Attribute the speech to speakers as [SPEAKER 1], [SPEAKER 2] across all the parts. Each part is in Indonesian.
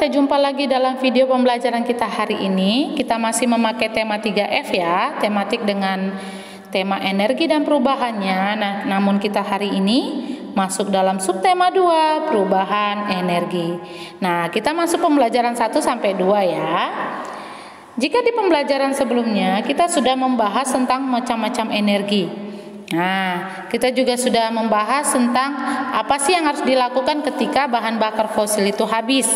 [SPEAKER 1] kita jumpa lagi dalam video pembelajaran kita hari ini. Kita masih memakai tema 3F ya, tematik dengan tema energi dan perubahannya. Nah, namun kita hari ini masuk dalam subtema 2, perubahan energi. Nah, kita masuk pembelajaran 1 sampai 2 ya. Jika di pembelajaran sebelumnya kita sudah membahas tentang macam-macam energi. Nah, kita juga sudah membahas tentang apa sih yang harus dilakukan ketika bahan bakar fosil itu habis.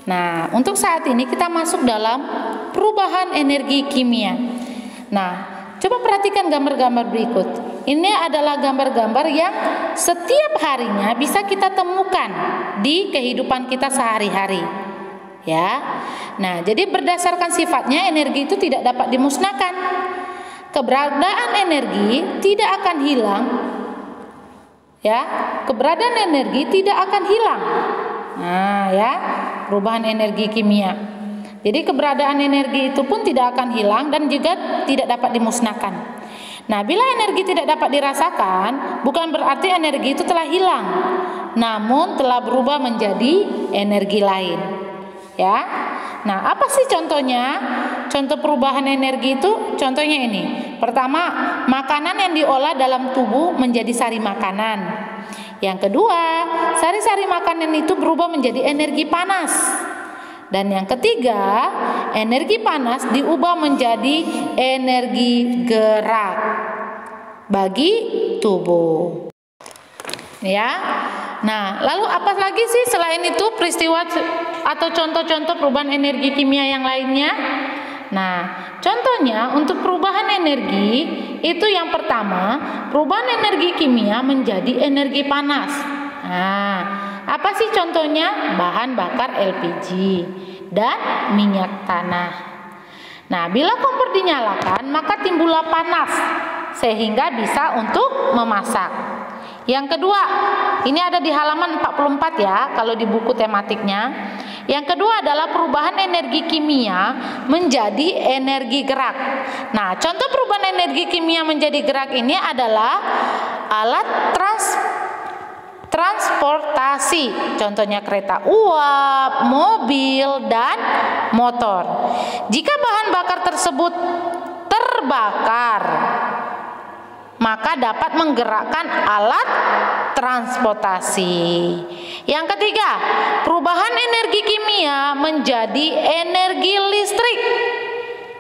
[SPEAKER 1] Nah, untuk saat ini kita masuk dalam perubahan energi kimia. Nah, coba perhatikan gambar-gambar berikut. Ini adalah gambar-gambar yang setiap harinya bisa kita temukan di kehidupan kita sehari-hari. Ya. Nah, jadi berdasarkan sifatnya energi itu tidak dapat dimusnahkan. Keberadaan energi tidak akan hilang. Ya, keberadaan energi tidak akan hilang. Nah, ya, perubahan energi kimia. Jadi keberadaan energi itu pun tidak akan hilang dan juga tidak dapat dimusnahkan. Nah, bila energi tidak dapat dirasakan, bukan berarti energi itu telah hilang, namun telah berubah menjadi energi lain. Ya. Nah, apa sih contohnya? Contoh perubahan energi itu contohnya ini. Pertama, makanan yang diolah dalam tubuh menjadi sari makanan. Yang kedua, sari-sari makanan itu berubah menjadi energi panas. Dan yang ketiga, energi panas diubah menjadi energi gerak bagi tubuh. Ya. Nah, lalu apa lagi sih selain itu peristiwa atau contoh-contoh perubahan energi kimia yang lainnya? Nah, contohnya untuk perubahan energi itu yang pertama, perubahan energi kimia menjadi energi panas. Nah, apa sih contohnya? Bahan bakar LPG dan minyak tanah. Nah, bila kompor dinyalakan, maka timbullah panas sehingga bisa untuk memasak. Yang kedua, ini ada di halaman 44 ya, kalau di buku tematiknya. Yang kedua adalah perubahan energi kimia menjadi energi gerak. Nah, contoh perubahan energi kimia menjadi gerak ini adalah alat transportasi. Contohnya kereta uap, mobil, dan motor. Jika bahan bakar tersebut terbakar, maka dapat menggerakkan alat transportasi. Yang ketiga, perubahan energi kimia menjadi energi listrik.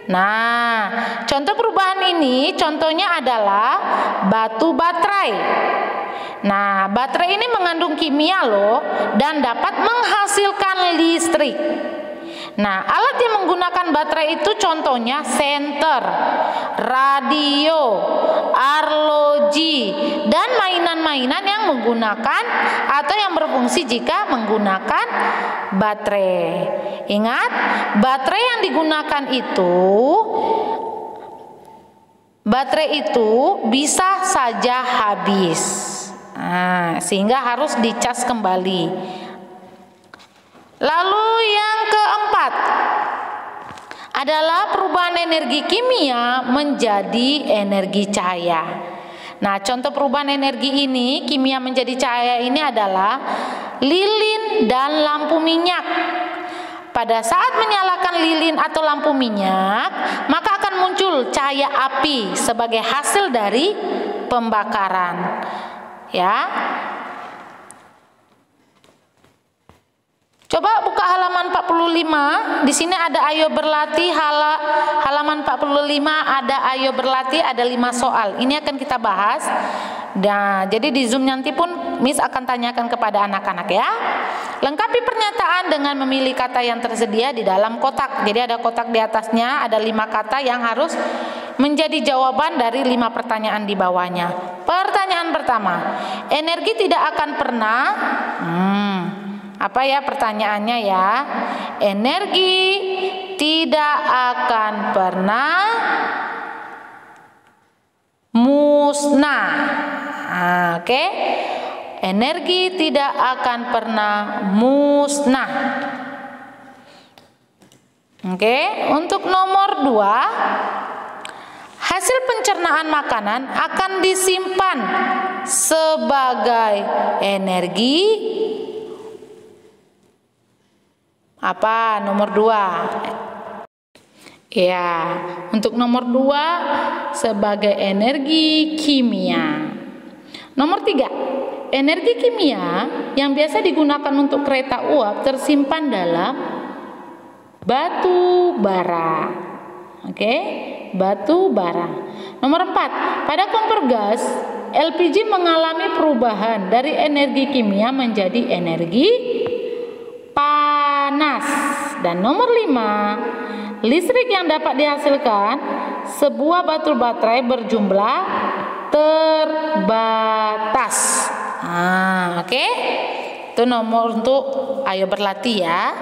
[SPEAKER 1] Nah, contoh perubahan ini contohnya adalah batu baterai. Nah, baterai ini mengandung kimia loh dan dapat menghasilkan listrik. Nah, alat yang menggunakan baterai itu contohnya senter, radio, arloji, dan mainan-mainan yang menggunakan atau yang berfungsi jika menggunakan baterai. Ingat, baterai yang digunakan baterai itu bisa saja habis. Nah, sehingga harus dicas kembali. Lalu yang keempat adalah perubahan energi kimia menjadi energi cahaya. Nah, contoh perubahan energi ini, kimia menjadi cahaya ini adalah lilin dan lampu minyak. Pada saat menyalakan lilin atau lampu minyak, maka akan muncul cahaya api sebagai hasil dari pembakaran. Ya. Coba buka halaman 45. Di sini ada ayo berlatih, halaman 45 ada ayo berlatih, ada 5 soal. Ini akan kita bahas. Nah, jadi di Zoom nanti pun Miss akan tanyakan kepada anak-anak ya. Lengkapi pernyataan dengan memilih kata yang tersedia di dalam kotak. Jadi ada kotak di atasnya, ada 5 kata yang harus menjadi jawaban dari 5 pertanyaan di bawahnya. Pertanyaan pertama, energi tidak akan pernah apa ya pertanyaannya ya? Energi tidak akan pernah musnah. Oke. Energi tidak akan pernah musnah. Oke, untuk nomor 2, hasil pencernaan makanan akan disimpan sebagai energi Apa? Nomor 2. Ya, untuk nomor 2 sebagai energi kimia. Nomor 3, energi kimia yang biasa digunakan untuk kereta uap tersimpan dalam batu bara. Oke, batu bara. Nomor 4, pada kompor gas, LPG mengalami perubahan dari energi kimia menjadi energi panas. Dan nomor 5, listrik yang dapat dihasilkan sebuah baterai baterai berjumlah terbatas. Oke. Itu nomor untuk ayo berlatih ya.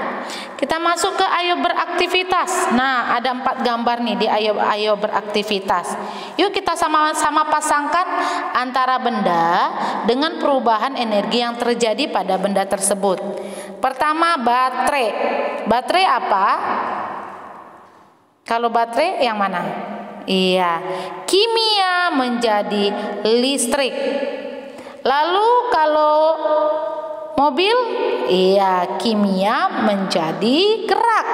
[SPEAKER 1] Kita masuk ke ayo beraktivitas. Nah, ada 4 gambar nih di ayo beraktivitas. Yuk kita sama-sama pasangkan antara benda dengan perubahan energi yang terjadi pada benda tersebut. Pertama, baterai. Baterai apa? Kalau baterai yang mana? Iya, kimia menjadi listrik. Lalu kalau mobil, iya, kimia menjadi gerak.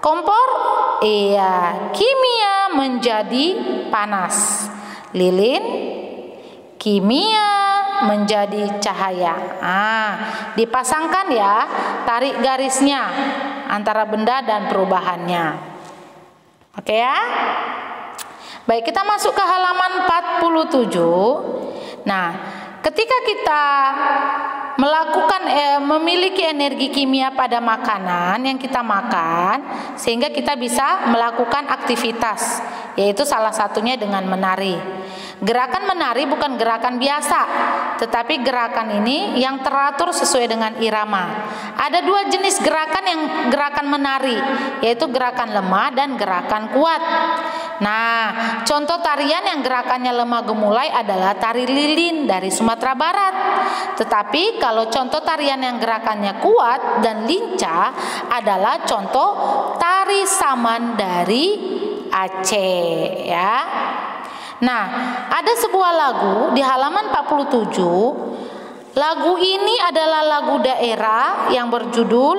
[SPEAKER 1] Kompor, iya, kimia menjadi panas. Lilin, kimia menjadi cahaya. Dipasangkan ya, tarik garisnya antara benda dan perubahannya. Oke ya. Baik, kita masuk ke halaman 47. Nah, ketika kita memiliki energi kimia pada makanan yang kita makan, sehingga kita bisa melakukan aktivitas, yaitu salah satunya dengan menari. Gerakan menari bukan gerakan biasa, tetapi gerakan ini yang teratur sesuai dengan irama. Ada 2 jenis gerakan menari, yaitu gerakan lemah dan gerakan kuat. Nah, contoh tarian yang gerakannya lemah gemulai adalah tari lilin dari Sumatera Barat. Tetapi kalau contoh tarian yang gerakannya kuat dan lincah adalah contoh tari saman dari Aceh ya. Nah, ada sebuah lagu di halaman 47. Lagu ini adalah lagu daerah yang berjudul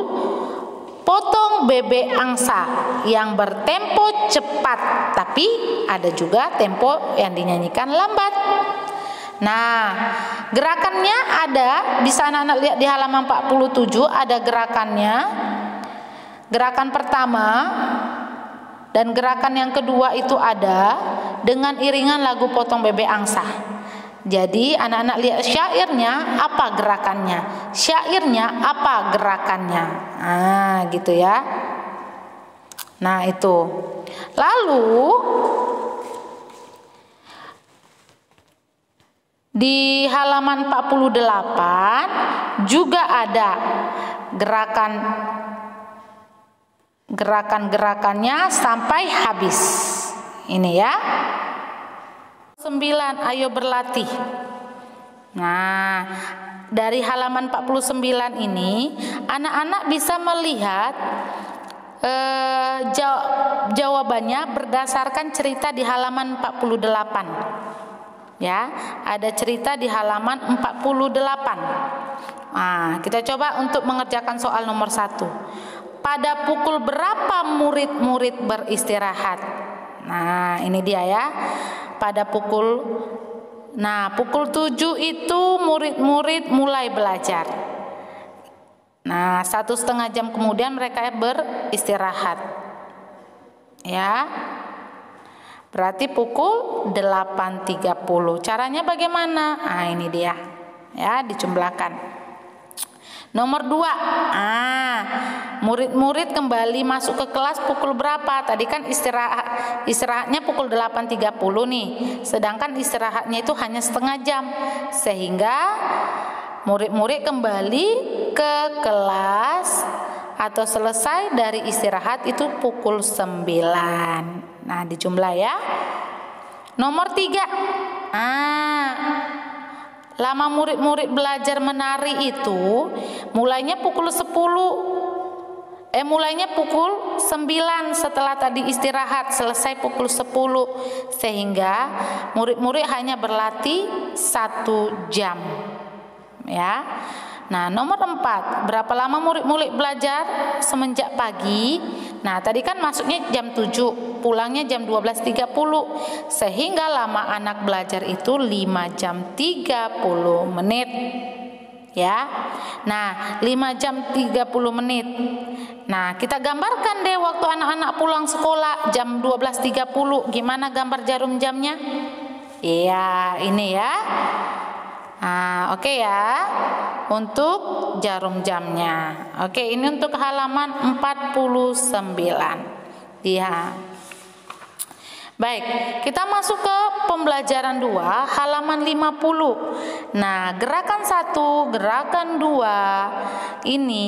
[SPEAKER 1] Potong Bebek Angsa, yang bertempo cepat, tapi ada juga tempo yang dinyanyikan lambat. Nah, gerakannya ada, bisa anak-anak lihat di halaman 47 ada gerakannya. Gerakan pertama dan gerakan yang kedua itu ada dengan iringan lagu Potong Bebek Angsa. Jadi anak-anak lihat syairnya apa gerakannya, syairnya apa gerakannya. Gitu ya. Nah, itu. Lalu di halaman 48 juga ada gerakannya sampai habis. Ini ya. 9, ayo berlatih. Nah, dari halaman 49 ini anak-anak bisa melihat jawabannya berdasarkan cerita di halaman 48. Ya, ada cerita di halaman 48. Nah, kita coba untuk mengerjakan soal nomor 1. Pada pukul berapa murid-murid beristirahat? Nah, ini dia ya. Pada pukul 7 itu murid-murid mulai belajar. Nah, 1,5 jam kemudian mereka beristirahat. Ya. Berarti pukul 8.30. Caranya bagaimana? Nah, ini dia. Ya, dijumlahkan. Nomor 2, murid-murid kembali masuk ke kelas pukul berapa? Tadi kan istirahatnya pukul 8.30 nih, sedangkan istirahatnya itu hanya 1/2 jam, sehingga murid-murid kembali ke kelas atau selesai dari istirahat itu pukul 9. Nah, dijumlah ya. Nomor 3, lama murid-murid belajar menari itu mulainya pukul 9 setelah tadi istirahat, selesai pukul 10, sehingga murid-murid hanya berlatih 1 jam. Ya. Nah, nomor 4, berapa lama murid-murid belajar semenjak pagi? Nah, tadi kan masuknya jam 7, pulangnya jam 12.30, sehingga lama anak belajar itu 5 jam 30 menit. Ya. Nah, 5 jam 30 menit. Nah, kita gambarkan deh waktu anak-anak pulang sekolah jam 12.30. Gimana gambar jarum jamnya? Iya, ini ya. Nah, oke ya. Untuk jarum jamnya. Oke, ini untuk halaman 49. Lihat. Baik, kita masuk ke pembelajaran 2, halaman 50. Nah, gerakan 1, gerakan 2 ini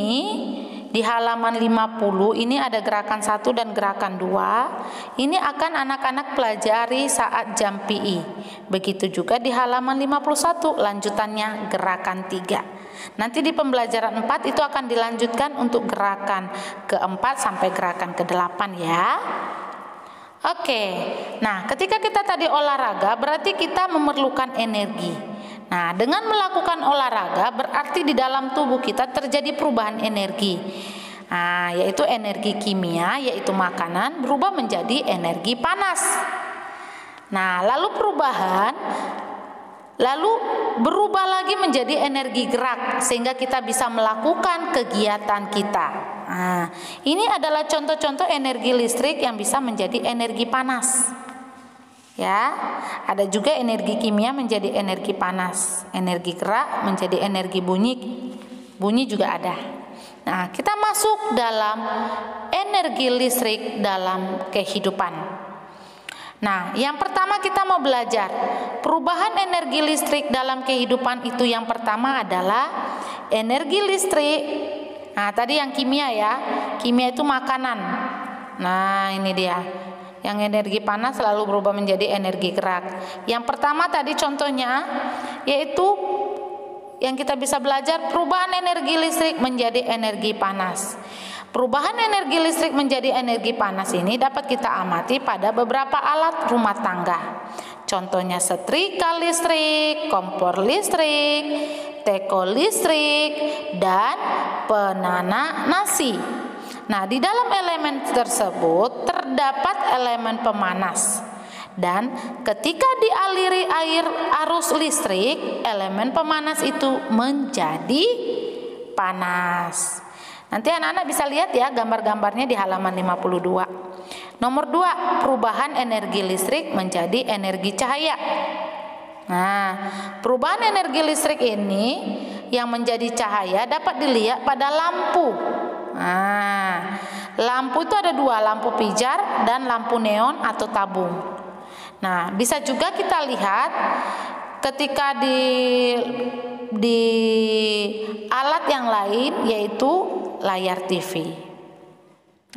[SPEAKER 1] di halaman 50 ini ada gerakan 1 dan gerakan 2. Ini akan anak-anak pelajari saat jam PI. Begitu juga di halaman 51 lanjutannya gerakan 3. Nanti di pembelajaran 4 itu akan dilanjutkan untuk gerakan ke-4 sampai gerakan ke-8 ya. Oke, nah ketika kita tadi olahraga berarti kita memerlukan energi. Nah, dengan melakukan olahraga berarti di dalam tubuh kita terjadi perubahan energi. Nah, yaitu energi kimia, yaitu makanan berubah menjadi energi panas. Nah, lalu berubah lagi menjadi energi gerak sehingga kita bisa melakukan kegiatan kita. Nah, ini adalah contoh-contoh energi listrik yang bisa menjadi energi panas. Ya, ada juga energi kimia menjadi energi panas, energi gerak menjadi energi bunyi. Bunyi juga ada. Nah, kita masuk dalam energi listrik dalam kehidupan. Nah, yang pertama kita mau belajar perubahan energi listrik dalam kehidupan itu. Yang pertama adalah energi listrik. Nah, tadi yang kimia ya, kimia itu makanan. Nah, ini dia. Yang energi panas selalu berubah menjadi energi gerak. Yang pertama tadi contohnya yaitu yang kita bisa belajar perubahan energi listrik menjadi energi panas. Perubahan energi listrik menjadi energi panas ini dapat kita amati pada beberapa alat rumah tangga. Contohnya setrika listrik, kompor listrik, teko listrik, dan penanak nasi. Nah, di dalam elemen tersebut terdapat elemen pemanas. Dan ketika dialiri air arus listrik, elemen pemanas itu menjadi panas. Nanti anak-anak bisa lihat ya gambar-gambarnya di halaman 52. Nomor 2, perubahan energi listrik menjadi energi cahaya. Nah, perubahan energi listrik ini yang menjadi cahaya dapat dilihat pada lampu. Nah, lampu itu ada 2, lampu pijar dan lampu neon atau tabung. Nah, bisa juga kita lihat ketika di alat yang lain yaitu layar TV.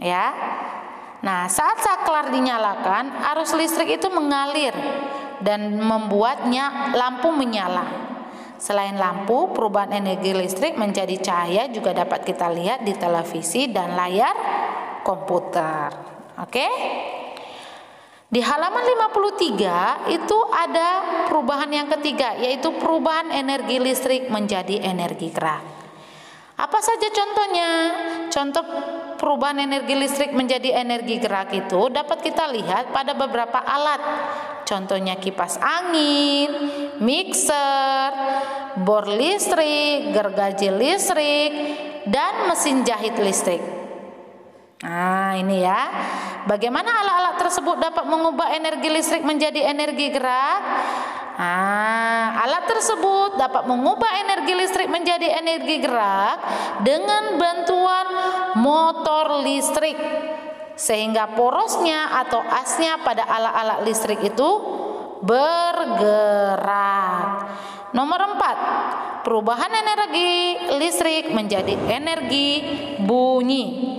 [SPEAKER 1] Ya. Nah, saat saklar dinyalakan, arus listrik itu mengalir dan membuatnya lampu menyala. Selain lampu, perubahan energi listrik menjadi cahaya juga dapat kita lihat di televisi dan layar komputer. Oke? Di halaman 53 itu ada perubahan yang ketiga, yaitu perubahan energi listrik menjadi energi gerak. Apa saja contohnya? Contoh perubahan energi listrik menjadi energi gerak itu dapat kita lihat pada beberapa alat. Contohnya kipas angin, mixer, bor listrik, gergaji listrik, dan mesin jahit listrik. Nah, ini ya. Bagaimana alat-alat tersebut dapat mengubah energi listrik menjadi energi gerak? Nah, alat tersebut dapat mengubah energi listrik menjadi energi gerak dengan bantuan motor listrik, sehingga porosnya atau asnya pada alat-alat listrik itu bergerak. Nomor 4, perubahan energi listrik menjadi energi bunyi.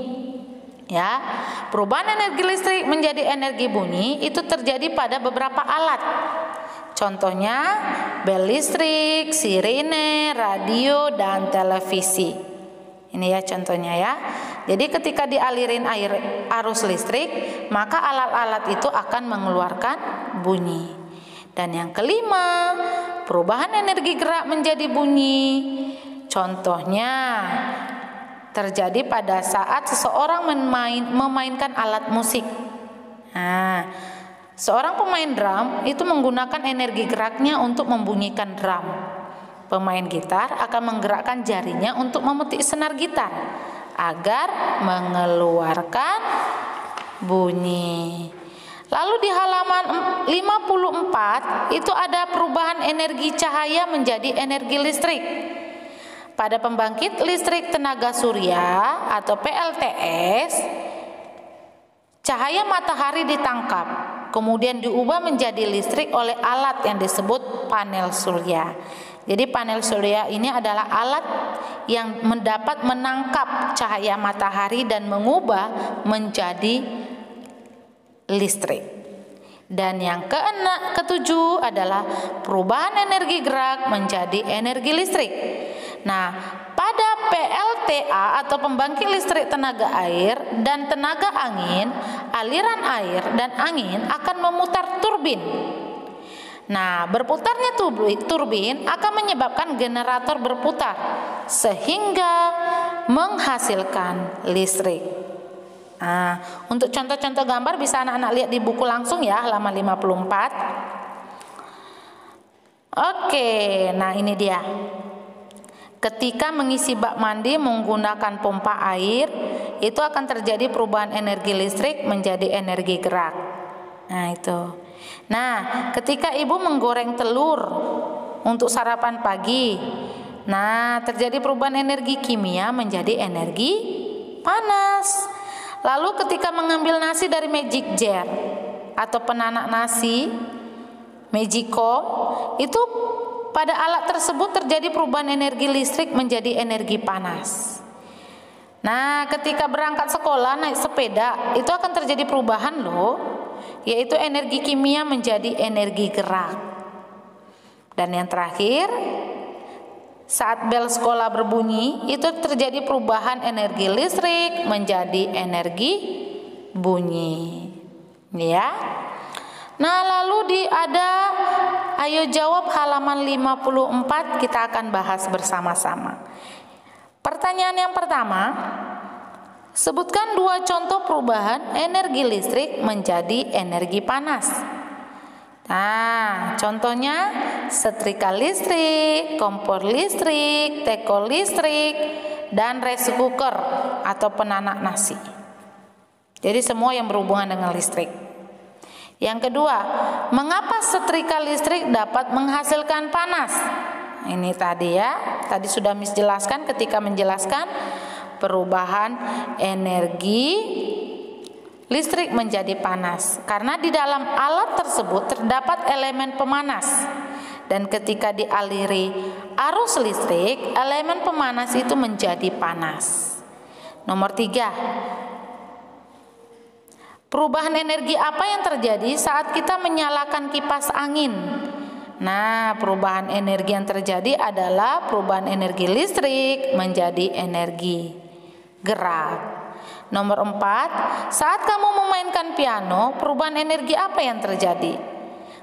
[SPEAKER 1] Ya, perubahan energi listrik menjadi energi bunyi itu terjadi pada beberapa alat. Contohnya bel listrik, sirine, radio, dan televisi. Ini ya contohnya ya. Jadi ketika dialirin air arus listrik, maka alat-alat itu akan mengeluarkan bunyi. Dan yang kelima, perubahan energi gerak menjadi bunyi Contohnya terjadi pada saat seseorang memainkan alat musik. Nah, seorang pemain drum itu menggunakan energi geraknya untuk membunyikan drum. Pemain gitar akan menggerakkan jarinya untuk memetik senar gitar agar mengeluarkan bunyi. Lalu di halaman 54 itu ada perubahan energi cahaya menjadi energi listrik. Pada pembangkit listrik tenaga surya atau PLTS, cahaya matahari ditangkap, kemudian diubah menjadi listrik oleh alat yang disebut panel surya. Jadi panel surya ini adalah alat yang mendapat menangkap cahaya matahari dan mengubah menjadi listrik. Dan yang ketujuh adalah perubahan energi gerak menjadi energi listrik. Nah, pada PLTA atau pembangkit listrik tenaga air dan tenaga angin, aliran air dan angin akan memutar turbin. Nah, berputarnya turbin akan menyebabkan generator berputar sehingga menghasilkan listrik. Nah, untuk contoh-contoh gambar bisa anak-anak lihat di buku langsung ya, halaman 54. Oke, nah ini dia. Ketika mengisi bak mandi menggunakan pompa air, itu akan terjadi perubahan energi listrik menjadi energi gerak. Nah, itu. Nah, ketika ibu menggoreng telur untuk sarapan pagi, nah terjadi perubahan energi kimia menjadi energi panas. Lalu ketika mengambil nasi dari magic jar atau penanak nasi, magicom, itu pada alat tersebut terjadi perubahan energi listrik menjadi energi panas. Nah, ketika berangkat sekolah naik sepeda, itu akan terjadi perubahan loh, yaitu energi kimia menjadi energi gerak. Dan yang terakhir, saat bel sekolah berbunyi, itu terjadi perubahan energi listrik menjadi energi bunyi. Ya. Nah, lalu ada ayo jawab halaman 54, kita akan bahas bersama-sama. Pertanyaan yang pertama, sebutkan dua contoh perubahan energi listrik menjadi energi panas. Nah, contohnya setrika listrik, kompor listrik, teko listrik, dan rice cooker atau penanak nasi. Jadi semua yang berhubungan dengan listrik. Yang kedua, mengapa setrika listrik dapat menghasilkan panas? Ini tadi ya, tadi sudah Miss jelaskan ketika menjelaskan perubahan energi listrik menjadi panas. Karena di dalam alat tersebut terdapat elemen pemanas. Dan ketika dialiri arus listrik, elemen pemanas itu menjadi panas. Nomor 3. Perubahan energi apa yang terjadi saat kita menyalakan kipas angin? Nah, perubahan energi yang terjadi adalah perubahan energi listrik menjadi energi gerak. Nomor 4, saat kamu memainkan piano, perubahan energi apa yang terjadi?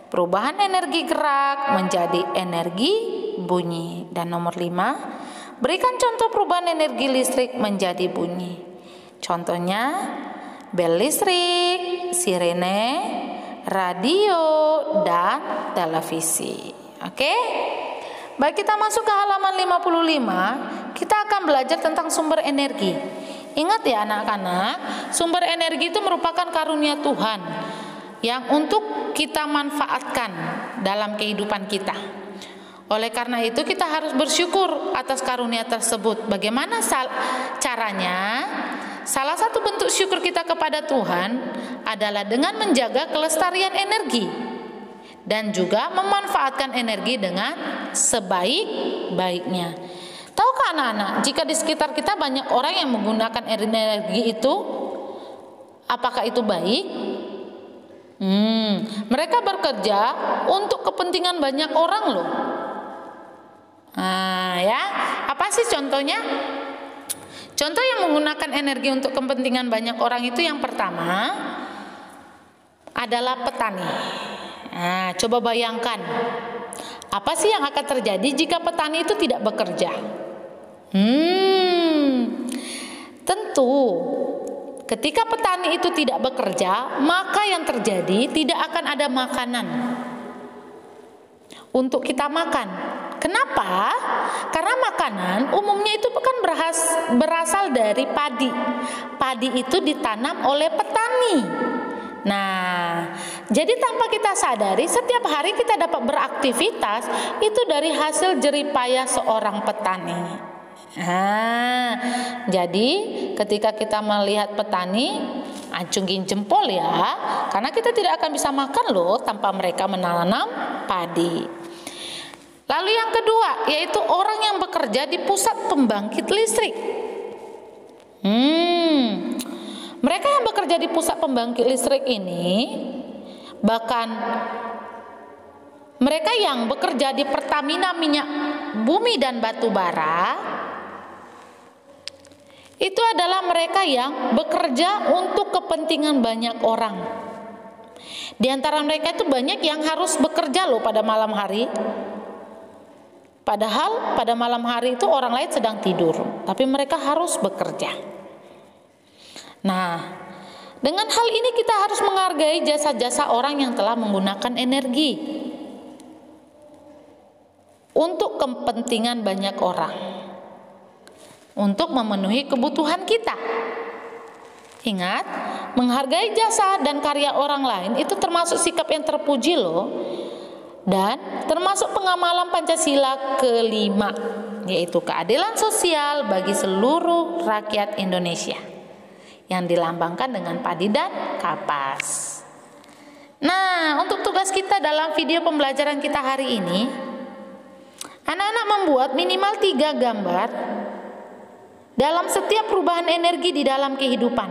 [SPEAKER 1] Perubahan energi gerak menjadi energi bunyi. Dan nomor 5, berikan contoh perubahan energi listrik menjadi bunyi. Contohnya, bel listrik, sirene, radio, dan televisi. Oke? Baik, kita masuk ke halaman 55, kita akan belajar tentang sumber energi. Ingat ya anak-anak, sumber energi itu merupakan karunia Tuhan yang untuk kita manfaatkan dalam kehidupan kita. Oleh karena itu kita harus bersyukur atas karunia tersebut. Bagaimana caranya? Salah satu bentuk syukur kita kepada Tuhan adalah dengan menjaga kelestarian energi dan juga memanfaatkan energi dengan sebaik-baiknya. Tahukah anak-anak, jika di sekitar kita banyak orang yang menggunakan energi itu, apakah itu baik? Mereka bekerja untuk kepentingan banyak orang loh. Nah, ya, apa sih contohnya? Contoh yang menggunakan energi untuk kepentingan banyak orang itu yang pertama adalah petani. Nah, coba bayangkan, apa sih yang akan terjadi jika petani itu tidak bekerja? Tentu ketika petani itu tidak bekerja, maka yang terjadi tidak akan ada makanan untuk kita makan. Kenapa? Karena makanan umumnya itu kan berasal dari padi. Padi itu ditanam oleh petani. Nah, jadi tanpa kita sadari, setiap hari kita dapat beraktivitas itu dari hasil jerih payah seorang petani. Jadi ketika kita melihat petani, acungin jempol ya, karena kita tidak akan bisa makan loh tanpa mereka menanam padi. Lalu yang kedua, yaitu orang yang bekerja di pusat pembangkit listrik. Mereka yang bekerja di pusat pembangkit listrik ini, bahkan mereka yang bekerja di Pertamina Minyak Bumi dan Batu Bara, itu adalah mereka yang bekerja untuk kepentingan banyak orang. Di antara mereka itu banyak yang harus bekerja loh pada malam hari. Padahal pada malam hari itu orang lain sedang tidur, tapi mereka harus bekerja. Nah, dengan hal ini kita harus menghargai jasa-jasa orang yang telah menggunakan energi untuk kepentingan banyak orang, untuk memenuhi kebutuhan kita. Ingat, menghargai jasa dan karya orang lain itu termasuk sikap yang terpuji loh. Dan termasuk pengamalan Pancasila kelima, yaitu keadilan sosial bagi seluruh rakyat Indonesia, yang dilambangkan dengan padi dan kapas. Nah, untuk tugas kita dalam video pembelajaran kita hari ini, anak-anak membuat minimal 3 gambar dalam setiap perubahan energi di dalam kehidupan.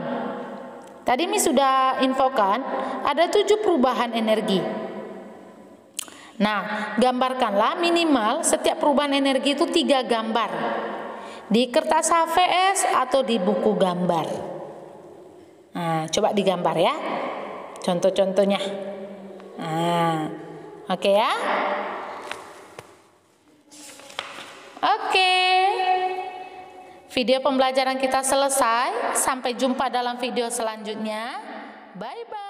[SPEAKER 1] Tadi Mi sudah infokan ada 7 perubahan energi. Nah, gambarkanlah minimal setiap perubahan energi itu 3 gambar di kertas HVS atau di buku gambar. Nah, coba digambar ya, contoh-contohnya. Nah, oke ya. Oke, video pembelajaran kita selesai. Sampai jumpa dalam video selanjutnya. Bye-bye.